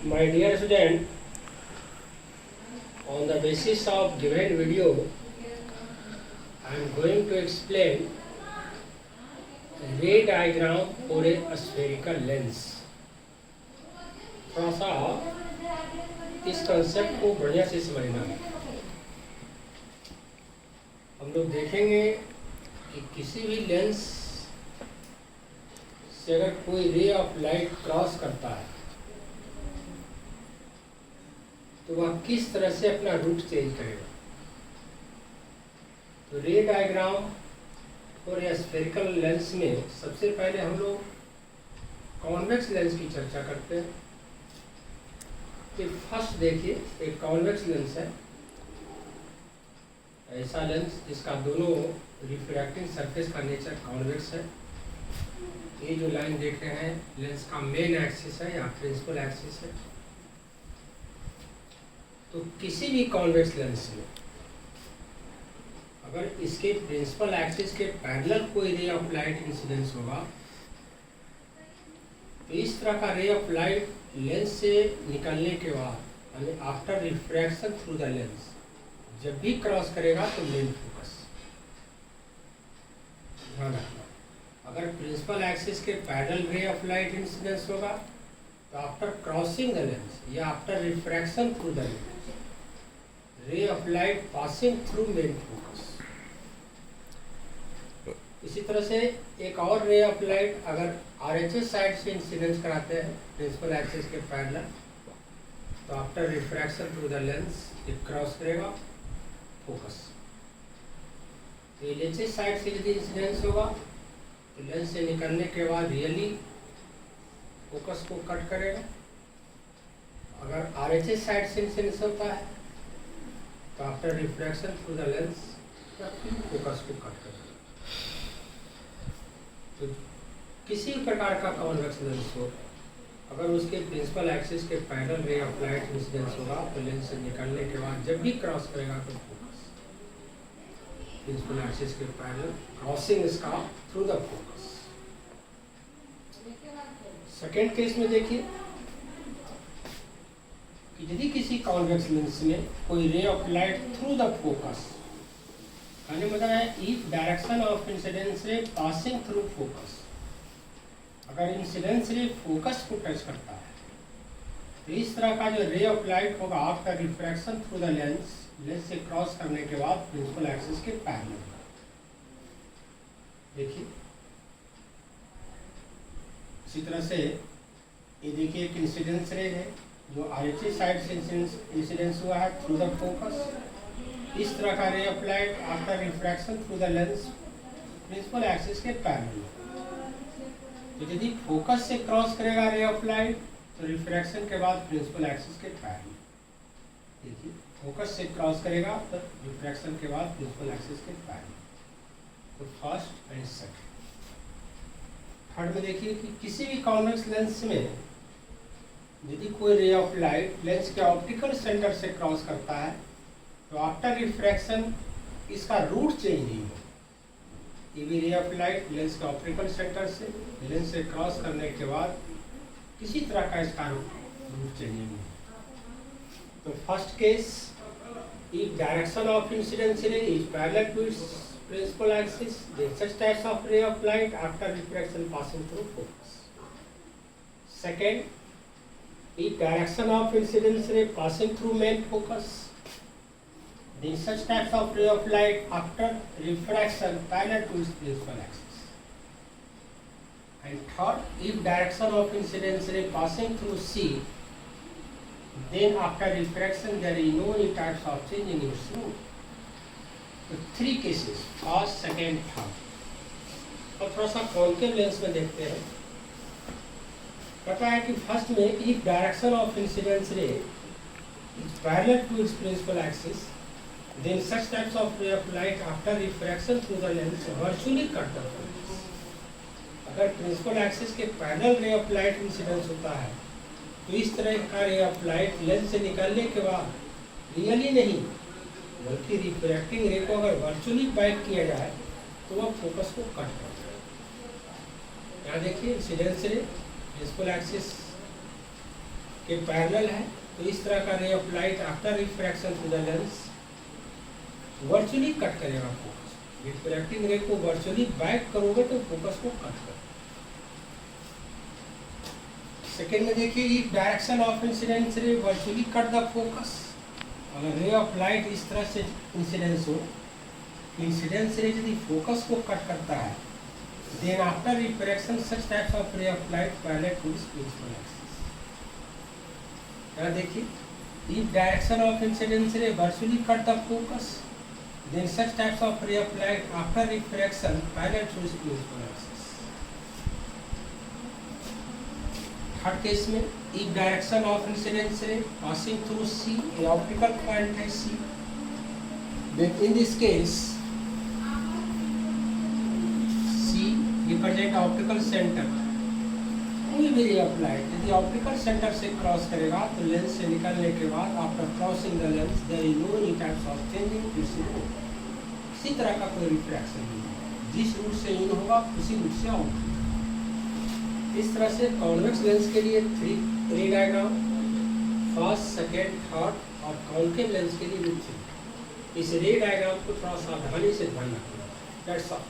My dear student, on the basis of given video, I am going to explain ray diagram for a spherical lens. थोड़ा सा इस concept को बढ़िया से समझना है। हम लोग देखेंगे कि किसी भी लेंस से अगर कोई रे ऑफ लाइट क्रॉस करता है तो वह किस तरह से अपना रूट चेंज करेगा। तो रे डायग्राम और या स्फेरिकल लेंस में सबसे पहले हम लोग कॉन्वेक्स लेंस की चर्चा करते हैं। कि फर्स्ट देखिए, एक कॉन्वेक्स लेंस है, ऐसा लेंस जिसका दोनों रिफ्रैक्टिंग सरफेस का नेचर कॉन्वेक्स है। ये जो लाइन देख रहे हैं लेंस का मेन एक्सिस है या प्रिंसिपल एक्सिस है। तो किसी भी कॉन्वेक्स लेंस में अगर इसके प्रिंसिपल एक्सिस के पैरेलल कोई रे ऑफ लाइट इंसिडेंस होगा तो इस तरह का रे ऑफ लाइट लेंस से निकलने के बाद यानी after refraction through the lens जब भी क्रॉस करेगा तो मेन फोकस ध्यान रखना। अगर प्रिंसिपल एक्सिस के parallel ray of light incidence होगा तो आफ्टर क्रॉसिंग द लेंस या after refraction through the lens रे of light passing through main focus. इसी तरह से एक और रे ऑफ लाइट अगर आरएचएस साइड से इंसिडेंस कराते हैं प्रिंसिपल एक्सिस के पैरेलल तो after refraction through the lens ये क्रॉस करेगा फोकस। तो एलएचएस साइड से यदि इंसिडेंस होगा तो लेंस से निकलने के बाद रियली फोकस को कट करेगा। अगर आरएचएस साइड से इंसिडेंस होता है तो after refraction through the lens focus को कट करेगा। तो किसी प्रकार का कॉन्वेक्स लेंस हो अगर उसके प्रिंसिपल एक्सिस के parallel ray of light incidence होगा तो लेंस से निकलने के बाद जब भी क्रॉस करेगा तो फोकस प्रिंसिपल एक्सिस के पैरेलल क्रॉसिंग इसका through the focus. Second case में देखिए कि यदि किसी कॉन्वेक्स लेंस में कोई रे of light through the focus कहने मतलब है इफ डायरेक्शन ऑफ इंसिडेंस रे पासिंग थ्रू फोकस, अगर इंसिडेंस रे फोकस को टच करता है तो इस तरह का जो रे ऑफ लाइट होगा after refraction through the lens lens से क्रॉस करने के बाद प्रिंसिपल एक्सिस के पैरेलल देखिए। इसी तरह से ये देखिए एक इंसिडेंस रे है जो आरएचएस साइड से इंसिडेंस हुआ है थ्रू द फोकस। इस तरह का ray of light after refraction through the lens principal axis के पैरेलल। तो यदि फोकस से क्रॉस करेगा रे ऑफ लाइट तो रिफ्रैक्शन के बाद प्रिंसिपल एक्सिस के पैरेलल देखिए। फोकस से क्रॉस करेगा तो रिफ्रैक्शन के बाद प्रिंसिपल एक्सिस के पैरेलल। तो फर्स्ट एंड सेकंड। थर्ड में देखिए कि किसी भी कॉन्वेक्स लेंस में यदि कोई रे ऑफ लाइट लेंस के ऑप्टिकल सेंटर से क्रॉस करता है तो आफ्टर रिफ्रैक्शन इसका रूट चेंज नहीं हो। ये भी रे ऑफ लाइट लेंस के ऑप्टिकल सेंटर से लेंस से क्रॉस करने के बाद किसी तरह का इसका रूट चेंज नहीं हो। तो first case if direction of incidence ray is parallel to its principal axis then such types of ray of light after refraction passing through focus. Second, if direction of incidence ray passing through main focus then such types of ray of light after refraction parallel to its principal axis. And third, if direction of incidence ray passing through C then after refraction there is no any types of change in its route. तो three cases first second third. और थोड़ा सा concave lens में देखते हैं। पता है कि फर्स्ट में if direction of incidence ray is parallel to its principal axis then such types of ray of light after refraction through the lens virtually cut the focus. अगर प्रिंसिपल एक्सिस के parallel ray of light incidence होता है तो इस तरह का ray of light lens से निकलने के बाद रियली नहीं बल्कि रिफ्रैक्टिंग रे को अगर वर्चुअली बाइट किया जाए तो वह फोकस को कट करता है। यहाँ देखिए इंसिडेंस रे प्रिंसिपल एक्सिस के पैरेलल है, तो इस तरह का ray of light after refraction through the lens virtually cut करेगा फोकस। रिफ्रैक्टिंग रे को वर्चुअली बैक करोगे तो फोकस को कट कर। सेकेंड में देखिए, if direction of incidence ray virtually cut the focus, अगर रे ऑफ लाइट इस तरह से इंसिडेंस हो, इंसिडेंस रे यदि फोकस को कट करता है, then after refraction such types of ray of light parallel to this principal axis. यहाँ देखिए, if direction of incidence ray virtually cut the focus, then such types of ray of light after refraction parallel to its principal axis. Third case में, if direction of incidence ray passing through C, an optical point है C, then in this case C represent optical center, कोई भी ray of light यदि optical center से cross करेगा तो lens से निकलने के बाद after crossing the lens there is no any types of changing its route, किसी तरह का कोई रिफ्रैक्शन नहीं होगा, जिस रूट से इन होगा उसी रूट से आउट होगा। इस तरह से कॉन्वेक्स लेंस के लिए 3 रे डायग्राम, फर्स्ट, सेकेंड, थर्ड, और कॉन्केव लेंस के लिए रूट। इस रे डायग्राम को थोड़ा सावधानी से ध्यान रखना। That's all.